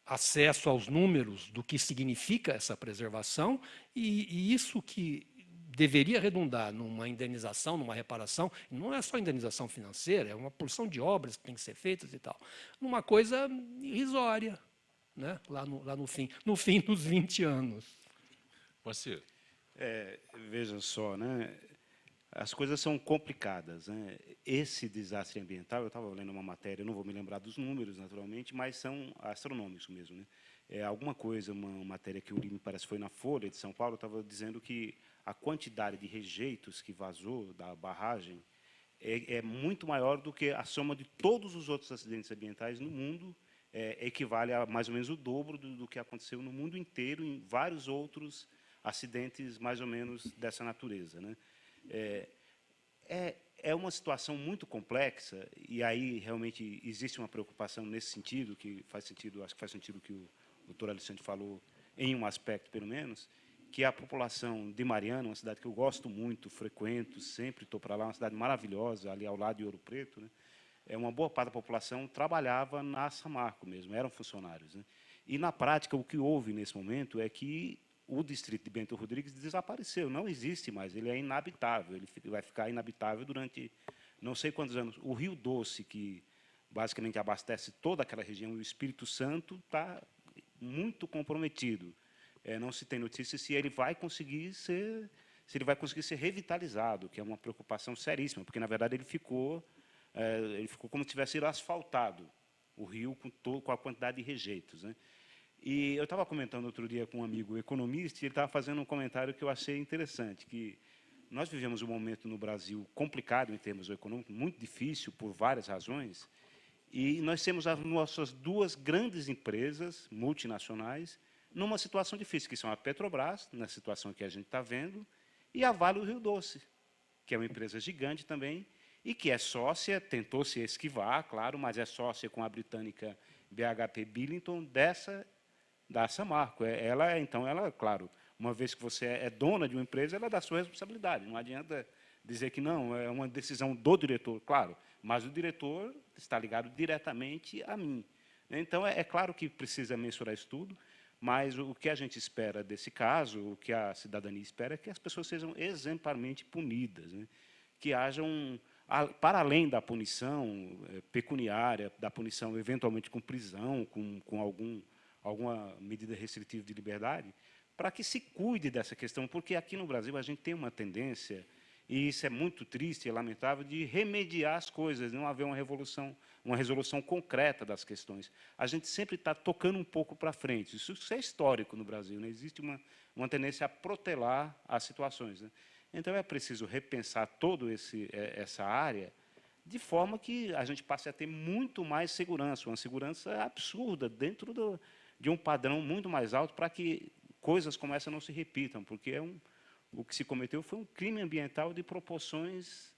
S3: acesso aos números do que significa essa preservação, e isso que deveria redundar numa indenização, numa reparação, não é só indenização financeira, é uma porção de obras que tem que ser feitas e tal, numa coisa irrisória, né? lá no fim dos 20 anos.
S1: Moacir,
S4: Veja só, né? As coisas são complicadas, né? Esse desastre ambiental, eu estava lendo uma matéria, eu não vou me lembrar dos números, naturalmente, mas são astronômicos mesmo, né? Alguma coisa, uma matéria que eu li, me parece, foi na Folha de São Paulo, estava dizendo que a quantidade de rejeitos que vazou da barragem é muito maior do que a soma de todos os outros acidentes ambientais no mundo, equivale a mais ou menos o dobro do que aconteceu no mundo inteiro em vários outros acidentes mais ou menos dessa natureza, né? É uma situação muito complexa, e aí realmente existe uma preocupação nesse sentido, que faz sentido, acho que faz sentido o que o doutor Alexandre falou, em um aspecto, pelo menos, que a população de Mariana, uma cidade que eu gosto muito, frequento, sempre estou para lá, uma cidade maravilhosa, ali ao lado de Ouro Preto, né? Uma boa parte da população trabalhava na Samarco mesmo, eram funcionários, né? E, na prática, o que houve nesse momento é que o distrito de Bento Rodrigues desapareceu, não existe mais, ele é inabitável, ele vai ficar inabitável durante não sei quantos anos. O Rio Doce, que basicamente abastece toda aquela região, o Espírito Santo, está muito comprometido. Não se tem notícia se ele vai conseguir ser revitalizado, que é uma preocupação seríssima, porque, na verdade, ele ficou como se tivesse sido asfaltado, o rio com a quantidade de rejeitos, né? E eu estava comentando outro dia com um amigo economista, e ele estava fazendo um comentário que eu achei interessante, que nós vivemos um momento no Brasil complicado em termos econômicos, muito difícil por várias razões, e nós temos as nossas duas grandes empresas multinacionais numa situação difícil, que são a Petrobras, na situação que a gente está vendo, e a Vale do Rio Doce, que é uma empresa gigante também, e que é sócia, tentou se esquivar, claro, mas é sócia com a britânica BHP Billiton da Samarco. Então, claro, uma vez que você é dona de uma empresa, ela é da sua responsabilidade. Não adianta dizer que não, é uma decisão do diretor, claro, mas o diretor está ligado diretamente a mim. Então, é claro que precisa mensurar isso tudo, mas o que a gente espera desse caso, o que a cidadania espera, é que as pessoas sejam exemplarmente punidas, né? Que hajam, para além da punição pecuniária, da punição eventualmente com prisão, com alguma medida restritiva de liberdade, para que se cuide dessa questão, porque aqui no Brasil a gente tem uma tendência, e isso é muito triste e lamentável, de remediar as coisas, não haver uma resolução concreta das questões. A gente sempre está tocando um pouco para frente. Isso é histórico no Brasil, né? Existe uma tendência a protelar as situações, né? Então, é preciso repensar toda essa área de forma que a gente passe a ter muito mais segurança, uma segurança absurda, dentro de um padrão muito mais alto, para que coisas como essa não se repitam, porque o que se cometeu foi um crime ambiental de proporções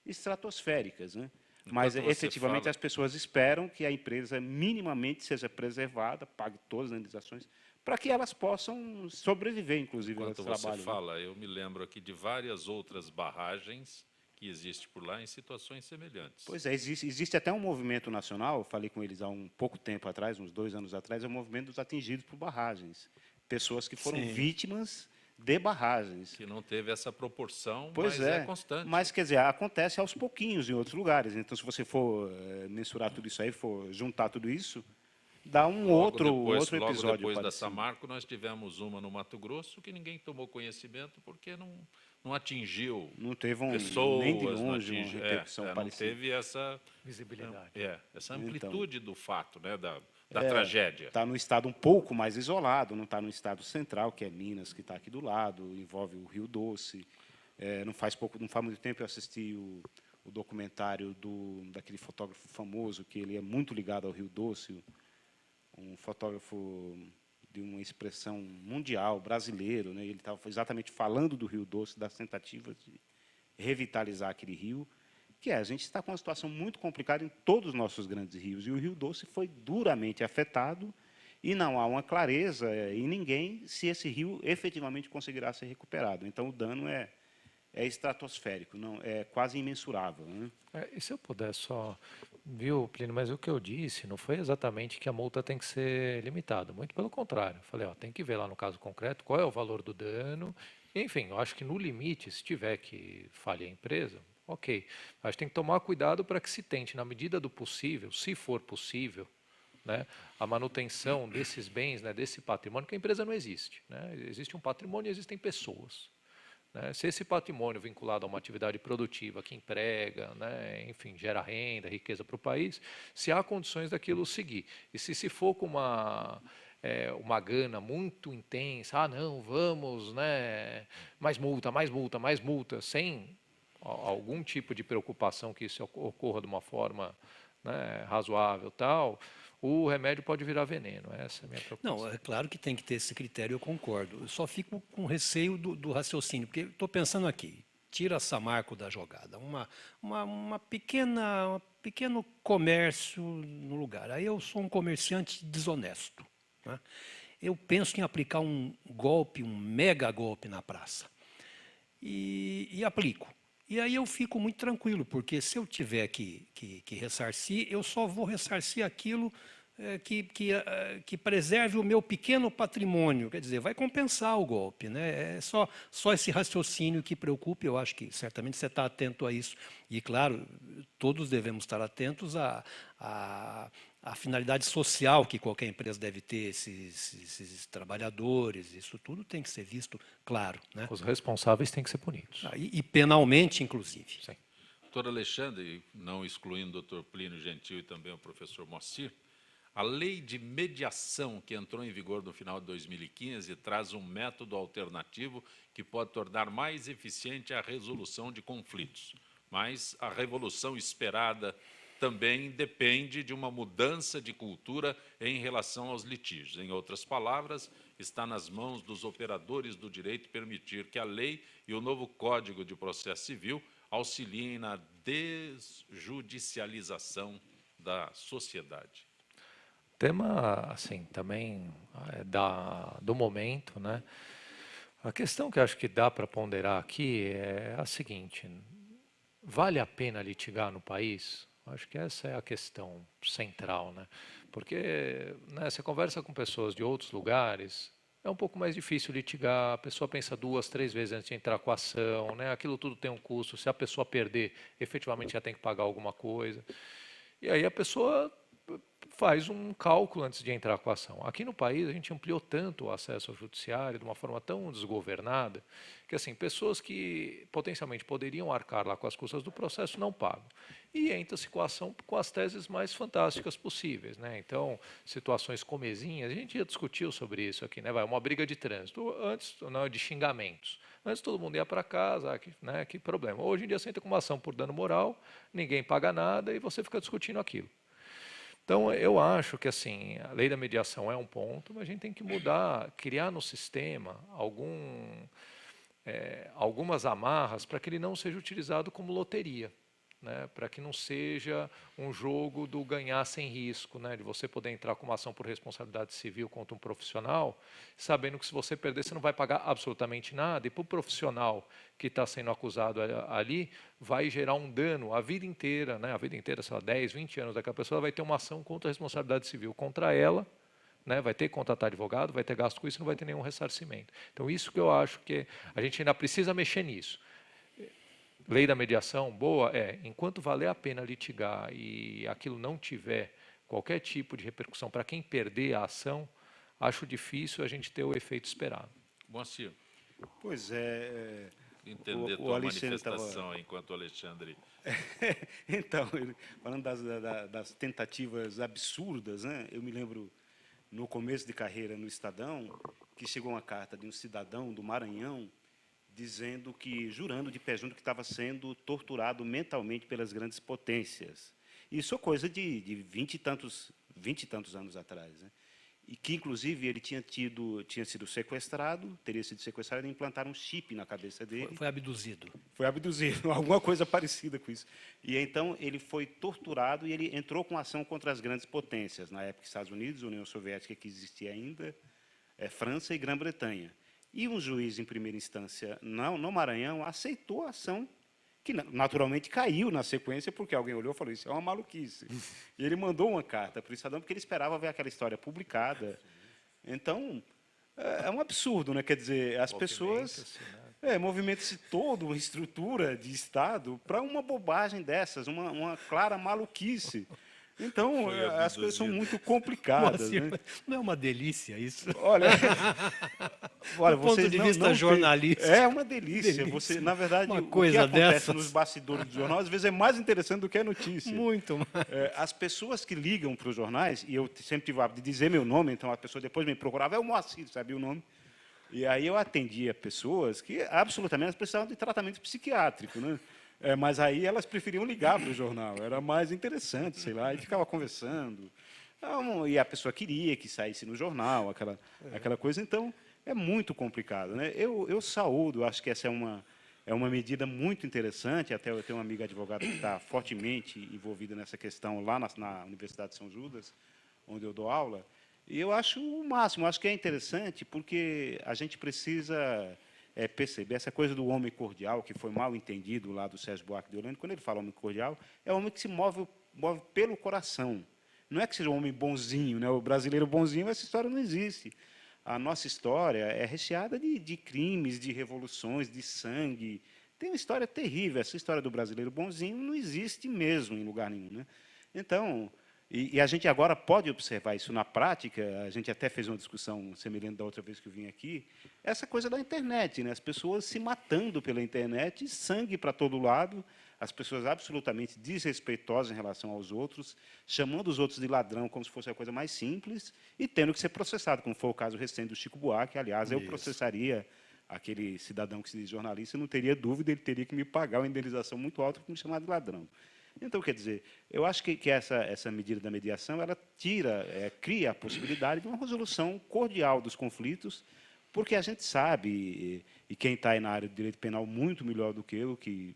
S4: estratosféricas, né? Mas, efetivamente, as pessoas esperam que a empresa minimamente seja preservada, pague todas as indenizações, para que elas possam sobreviver, inclusive, ao
S1: enquanto
S4: trabalho.
S1: você fala, eu me lembro aqui de várias outras barragens que existem por lá em situações semelhantes.
S4: Pois é, existe até um movimento nacional, eu falei com eles há um pouco tempo atrás, uns 2 anos atrás, é o movimento dos atingidos por barragens. Pessoas que foram vítimas de barragens.
S1: Que não teve essa proporção,
S4: Pois
S1: mas é constante.
S4: Mas, quer dizer, acontece aos pouquinhos em outros lugares. Então, se você for mensurar tudo isso aí, for juntar tudo isso, dá outro episódio.
S1: Logo depois da
S4: parecido.
S1: Samarco, nós tivemos uma no Mato Grosso que ninguém tomou conhecimento porque não atingiu
S4: não teve
S1: pessoas,
S4: nem de longe uma repercussão
S1: não
S4: parecida.
S1: teve essa
S2: visibilidade.
S1: Essa amplitude do fato, né, da tragédia.
S4: Está no estado um pouco mais isolado, não está no estado central, que é Minas, que está aqui do lado, envolve o Rio Doce. Não faz muito tempo eu assisti o documentário daquele fotógrafo famoso, que ele é muito ligado ao Rio Doce, um fotógrafo de uma expressão mundial, brasileiro, né? Ele estava exatamente falando do Rio Doce, das tentativas de revitalizar aquele rio, que a gente está com uma situação muito complicada em todos os nossos grandes rios, e o Rio Doce foi duramente afetado, e não há uma clareza em ninguém se esse rio efetivamente conseguirá ser recuperado. Então, o dano é estratosférico, não é quase imensurável, né?
S2: E se eu puder só, viu, Plínio, mas o que eu disse não foi exatamente que a multa tem que ser limitada, muito pelo contrário. Eu falei, tem que ver lá no caso concreto qual é o valor do dano. Enfim, eu acho que no limite, se tiver que falhar a empresa, ok. Mas tem que tomar cuidado para que se tente, na medida do possível, se for possível, né, a manutenção desses bens, né, desse patrimônio, que a empresa não existe, né? Existe um patrimônio e existem pessoas, né? Se esse patrimônio vinculado a uma atividade produtiva que emprega, né, enfim, gera renda, riqueza para o país, se há condições daquilo seguir. E se for com uma gana muito intensa, não, vamos, né, mais multa, mais multa, mais multa, sem algum tipo de preocupação que isso ocorra de uma forma, né, razoável, tal, o remédio pode virar veneno. Essa é a minha preocupação.
S3: Não, é claro que tem que ter esse critério, eu concordo. Eu só fico com receio do raciocínio, porque estou pensando aqui, tira Samarco da jogada, um pequeno comércio no lugar. Aí eu sou um comerciante desonesto, né? Eu penso em aplicar um golpe, um mega golpe na praça. E aplico. E aí eu fico muito tranquilo, porque se eu tiver que ressarcir, eu só vou ressarcir aquilo que preserve o meu pequeno patrimônio. Quer dizer, vai compensar o golpe, né? É só esse raciocínio que preocupa. Eu acho que certamente você está atento a isso. E, claro, todos devemos estar atentos à finalidade social que qualquer empresa deve ter, esses trabalhadores, isso tudo tem que ser visto claro, né?
S2: Os responsáveis têm que ser punidos.
S3: E penalmente, inclusive.
S2: Sim.
S1: Doutor Alexandre, não excluindo o doutor Plínio Gentil e também o professor Moacir, a lei de mediação que entrou em vigor no final de 2015 traz um método alternativo que pode tornar mais eficiente a resolução de conflitos. Mas a revolução esperada também depende de uma mudança de cultura em relação aos litígios. Em outras palavras, está nas mãos dos operadores do direito permitir que a lei e o novo Código de Processo Civil auxiliem na desjudicialização da sociedade.
S2: Tema, assim, também do momento, né? A questão que eu acho que dá para ponderar aqui é a seguinte: vale a pena litigar no país? Acho que essa é a questão central, né? Porque, né, você conversa com pessoas de outros lugares, é um pouco mais difícil litigar, a pessoa pensa 2, 3 vezes antes de entrar com a ação, né? Aquilo tudo tem um custo, se a pessoa perder, efetivamente já tem que pagar alguma coisa. E aí a pessoa faz um cálculo antes de entrar com a ação. Aqui no país, a gente ampliou tanto o acesso ao judiciário de uma forma tão desgovernada que, assim, pessoas que potencialmente poderiam arcar lá com as custas do processo não pagam. E entra-se com a ação com as teses mais fantásticas possíveis, né? Então, situações comezinhas, a gente já discutiu sobre isso aqui, né? Uma briga de trânsito, antes não, de xingamentos. Antes todo mundo ia para casa, que problema. Hoje em dia você entra com uma ação por dano moral, ninguém paga nada e você fica discutindo aquilo. Então, eu acho que, assim, a lei da mediação é um ponto, mas a gente tem que mudar, criar no sistema algumas amarras para que ele não seja utilizado como loteria, né? Para que não seja um jogo do ganhar sem risco, né? De você poder entrar com uma ação por responsabilidade civil contra um profissional, sabendo que se você perder, você não vai pagar absolutamente nada, e para o profissional que está sendo acusado ali, vai gerar um dano a vida inteira, né? A vida inteira, sei lá, 10, 20 anos daquela pessoa, vai ter uma ação contra a responsabilidade civil contra ela, né? Vai ter que contratar advogado, vai ter gasto com isso, não vai ter nenhum ressarcimento. Então, isso que eu acho que a gente ainda precisa mexer nisso. Lei da mediação, boa, enquanto valer a pena litigar e aquilo não tiver qualquer tipo de repercussão para quem perder a ação, acho difícil a gente ter o efeito esperado.
S1: Moacir,
S4: Pois é.
S1: entender tua manifestação enquanto Alexandre.
S4: Então, falando das tentativas absurdas, né? Eu me lembro, no começo de carreira no Estadão, que chegou uma carta de um cidadão do Maranhão dizendo que, jurando de pé junto, que estava sendo torturado mentalmente pelas grandes potências. Isso é coisa de 20 e tantos anos atrás, né? E que, inclusive, ele tinha sido sequestrado, teria sido sequestrado e implantaram um chip na cabeça dele.
S3: Foi abduzido.
S4: Foi abduzido, alguma coisa parecida com isso. E então ele foi torturado e ele entrou com ação contra as grandes potências, na época Estados Unidos, União Soviética, que existia ainda, França e Grã-Bretanha. E um juiz, em primeira instância, no Maranhão, aceitou a ação, que naturalmente caiu na sequência, porque alguém olhou e falou, isso é uma maluquice. E ele mandou uma carta para o Estadão, porque ele esperava ver aquela história publicada. Então, é um absurdo, né? Quer dizer, as pessoas... movimenta-se toda uma estrutura de Estado para uma bobagem dessas, uma clara maluquice. Então,
S1: Foi
S4: as coisas são
S1: abduzido.
S4: muito complicadas.
S3: Moacir,
S4: Né?
S3: não é uma delícia isso?
S4: Olha, olha,
S3: Do ponto
S4: vocês
S3: de
S4: não,
S3: vista
S4: não têm-
S3: jornalístico.
S4: É uma delícia.
S3: Delícia.
S4: Você, na verdade,
S3: Uma
S4: o que
S3: coisa
S4: acontece
S3: dessas.
S4: nos bastidores do jornal, às vezes é mais interessante do que a notícia.
S3: Muito mais.
S4: As pessoas que ligam para os jornais, e eu sempre tive o hábito de dizer meu nome, então a pessoa depois me procurava, é o Moacir, sabia o nome? E aí eu atendia pessoas que absolutamente elas precisavam de tratamento psiquiátrico, né? Mas aí elas preferiam ligar para o jornal, era mais interessante, sei lá, e ficava conversando. E a pessoa queria que saísse no jornal, aquela coisa, então é muito complicado, né? Eu saúdo, acho que essa é uma medida muito interessante, até eu tenho uma amiga advogada que está fortemente envolvida nessa questão lá na Universidade de São Judas, onde eu dou aula, e eu acho o máximo, acho que é interessante, porque a gente precisa perceber essa coisa do homem cordial, que foi mal entendido lá do Sérgio Buarque de Holanda. Quando ele fala homem cordial, é o homem que se move pelo coração. Não é que seja um homem bonzinho, né? O brasileiro bonzinho, essa história não existe. A nossa história é recheada de crimes, de revoluções, de sangue. Tem uma história terrível. Essa história do brasileiro bonzinho não existe mesmo em lugar nenhum, né? Então, e a gente agora pode observar isso na prática. A gente até fez uma discussão semelhante da outra vez que eu vim aqui. Essa coisa da internet, né? As pessoas se matando pela internet, sangue para todo lado, as pessoas absolutamente desrespeitosas em relação aos outros, chamando os outros de ladrão como se fosse a coisa mais simples e tendo que ser processado, como foi o caso recente do Chico Buarque. Aliás, eu processaria aquele cidadão que se diz jornalista, não teria dúvida, ele teria que me pagar uma indenização muito alta por me chamar de ladrão. Então, quer dizer, eu acho que essa medida da mediação ela cria a possibilidade de uma resolução cordial dos conflitos, porque a gente sabe, e quem está aí na área do direito penal muito melhor do que eu, que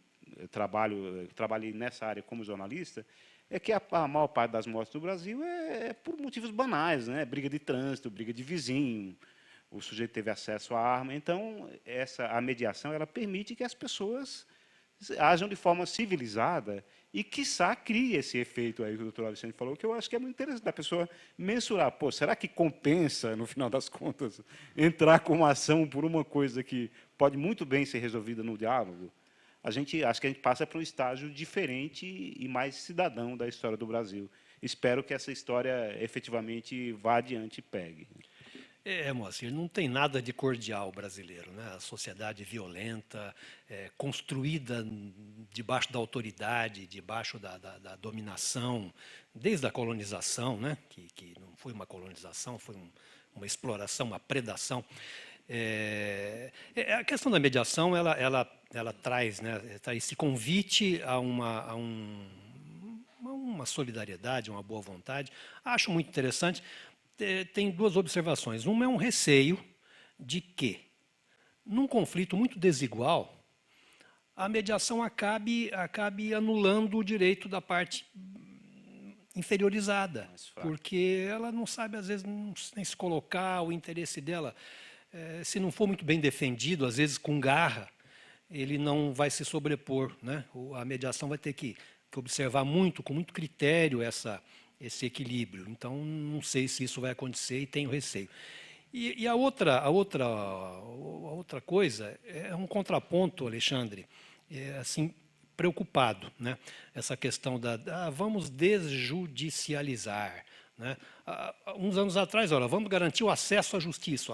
S4: trabalhei nessa área como jornalista, é que a maior parte das mortes no Brasil é por motivos banais, né? Briga de trânsito, briga de vizinho, o sujeito teve acesso à arma. Então, a mediação ela permite que as pessoas ajam de forma civilizada e, quiçá, crie esse efeito aí que o doutor Alexandre falou, que eu acho que é muito interessante, da pessoa mensurar. Pô, será que compensa, no final das contas, entrar com uma ação por uma coisa que pode muito bem ser resolvida no diálogo? Acho que a gente passa para um estágio diferente e mais cidadão da história do Brasil. Espero que essa história efetivamente vá adiante e pegue.
S3: Moacir, não tem nada de cordial brasileiro, né? A sociedade violenta, construída debaixo da autoridade, debaixo da dominação, desde a colonização, né? Que não foi uma colonização, foi uma exploração, uma predação. A questão da mediação, ela traz, né, esse convite a uma solidariedade, uma boa vontade. Acho muito interessante. Tem duas observações. Uma é um receio de que, num conflito muito desigual, a mediação acabe anulando o direito da parte inferiorizada, porque ela não sabe, às vezes, nem se colocar, o interesse dela, se não for muito bem defendido, às vezes com garra, ele não vai se sobrepor, né? A mediação vai ter que observar com muito critério esse equilíbrio. Então, não sei se isso vai acontecer e tenho receio. E a outra coisa é um contraponto, Alexandre, assim, preocupado, né? Essa questão vamos desjudicializar, né? Uns anos atrás, olha, vamos garantir o acesso à justiça,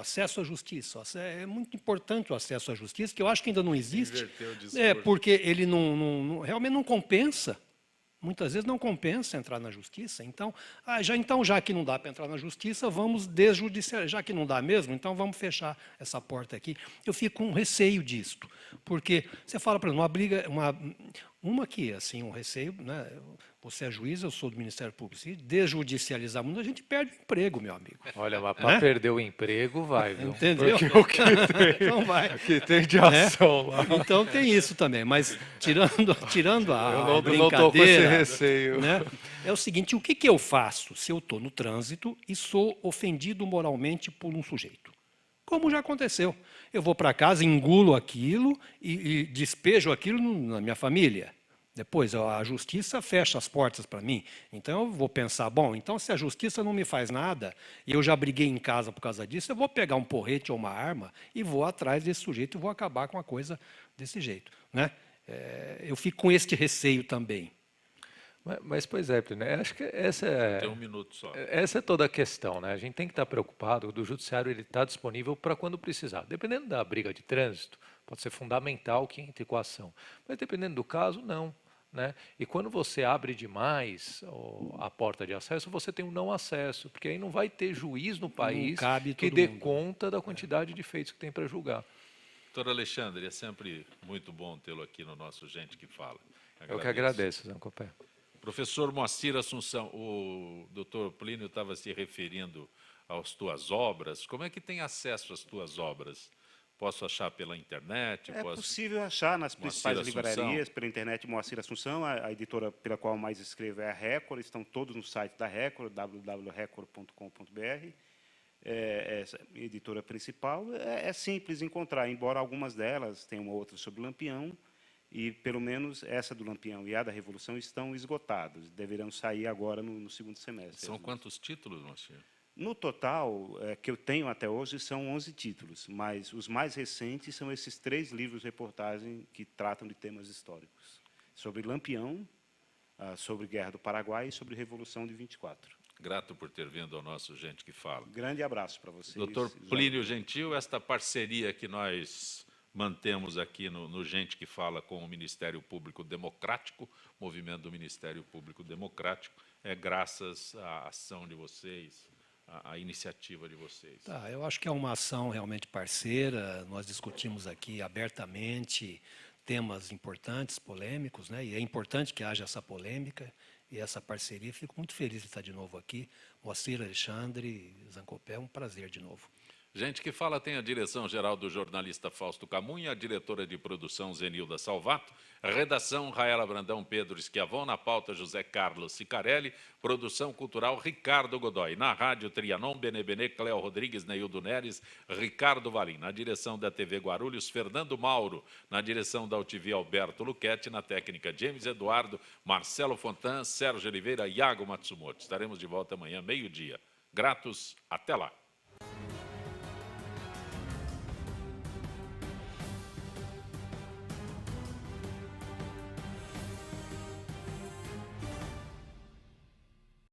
S3: É muito importante o acesso à justiça, que eu acho que ainda não existe.
S1: Inverteu o discurso.
S3: Porque ele realmente não compensa. Muitas vezes não compensa entrar na justiça. Então, já que não dá para entrar na justiça, vamos desjudicializar. Já que não dá mesmo, então vamos fechar essa porta aqui. Eu fico com receio disto, porque você fala para uma briga, uma que assim um receio, né? Você é juiz, eu sou do Ministério Público. Se desjudicializar muito, a gente perde o emprego, meu amigo.
S2: Olha, mas para perder o emprego, vai, viu?
S3: Entendeu?
S2: Porque o que tem,
S3: Então vai.
S2: o que tem de ação lá.
S3: Então tem isso também, mas tirando a
S2: Eu não
S3: brincadeira,
S2: estou com esse receio.
S3: né, é o seguinte, o que eu faço se eu estou no trânsito e sou ofendido moralmente por um sujeito? Como já aconteceu. Eu vou para casa, engulo aquilo e despejo aquilo na minha família. Depois, a justiça fecha as portas para mim. Então, eu vou pensar, bom, então se a justiça não me faz nada, e eu já briguei em casa por causa disso, eu vou pegar um porrete ou uma arma e vou atrás desse sujeito e vou acabar com a coisa desse jeito, né? Eu fico com este receio também.
S2: Pois é, Plínio, acho que
S1: Tem um minuto só.
S2: essa é toda a questão, né? A gente tem que estar preocupado do judiciário ele estar disponível para quando precisar. Dependendo da briga de trânsito, pode ser fundamental que entre com a ação. Mas dependendo do caso, não. Né? E quando você abre demais a porta de acesso, você tem um não acesso, porque aí não vai ter juiz no país que dê conta da quantidade de feitos que tem para julgar.
S1: Doutor Alexandre, é sempre muito bom tê-lo aqui no nosso Gente que Fala.
S2: Eu que agradeço, Zancopé.
S1: Professor Moacir Assunção, o doutor Plínio estava se referindo às tuas obras. Como é que tem acesso às tuas obras? Posso achar pela internet?
S4: É possível achar nas principais
S1: Moacir Assunção.
S4: livrarias, pela internet, Moacir Assunção. A editora pela qual mais escrevo é a Record. Estão todos no site da Record, www.record.com.br. Essa editora principal é simples encontrar, embora algumas delas tenham uma outra sobre Lampião, e pelo menos essa do Lampião e a da Revolução estão esgotados. Deverão sair agora no segundo semestre.
S1: São quantos títulos, Moacir?
S4: No total, que eu tenho até hoje, são 11 títulos, mas os mais recentes são esses 3 livros-reportagem que tratam de temas históricos. Sobre Lampião, sobre Guerra do Paraguai e sobre Revolução de 24.
S1: Grato por ter vindo ao nosso Gente que Fala.
S4: Grande abraço para vocês.
S1: Doutor Plínio Gentil, esta parceria que nós mantemos aqui no Gente que Fala com o Ministério Público Democrático, movimento do Ministério Público Democrático, é graças à ação de vocês, à iniciativa de vocês.
S3: Tá, eu acho que é uma ação realmente parceira, nós discutimos aqui abertamente temas importantes, polêmicos, né? E é importante que haja essa polêmica e essa parceria. Fico muito feliz de estar de novo aqui. Moacir, Alexandre, Zancopé, é um prazer de novo.
S1: Gente que Fala tem a direção-geral do jornalista Fausto Camunha, a diretora de produção Zenilda Salvato, a redação Raela Brandão, Pedro Schiavon, na pauta José Carlos Sicarelli, produção cultural Ricardo Godoy, na rádio Trianon, Benebene, Cléo Rodrigues, Neildo Neres, Ricardo Valim, na direção da TV Guarulhos, Fernando Mauro, na direção da UTV Alberto Luquete, na técnica James Eduardo, Marcelo Fontan, Sérgio Oliveira, Iago Matsumoto. Estaremos de volta amanhã, meio-dia. Gratos, até lá.